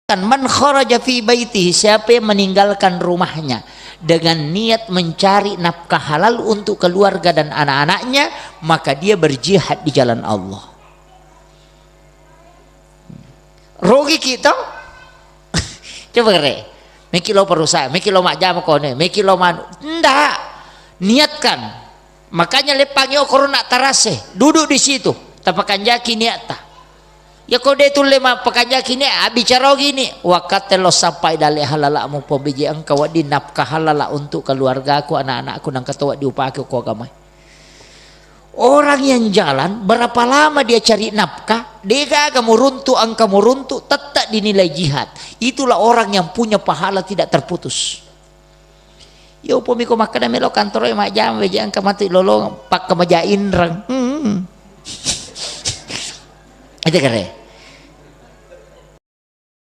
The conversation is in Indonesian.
Man kharaja fi baitihi, siapa yang meninggalkan rumahnya dengan niat mencari nafkah halal untuk keluarga dan anak-anaknya, maka dia berjihad di jalan Allah. Rugi kita. Coba kere. Meki lo perusahaan, meki lo mak jam kone, meki lo manu. Ndak. Niatkan. Makanya lepangnya corona tarase, duduk di situ, tapakan jaki niata. Ya kau dia tu lema pekannya kini bicara gini wakat lo sampai dari halala mu pembiji engkau di nafkah halala untuk keluarga aku, anak-anakku nang ketua diupaki ku agama. Orang yang jalan berapa lama dia cari nafkah, dia kamu runtuh angka runtuh tetap dinilai jihad. Itulah orang yang punya pahala tidak terputus. Yo pomiko makan melo kantor mak jam weje angka mati lolo pak kemajain rang. Itu kere.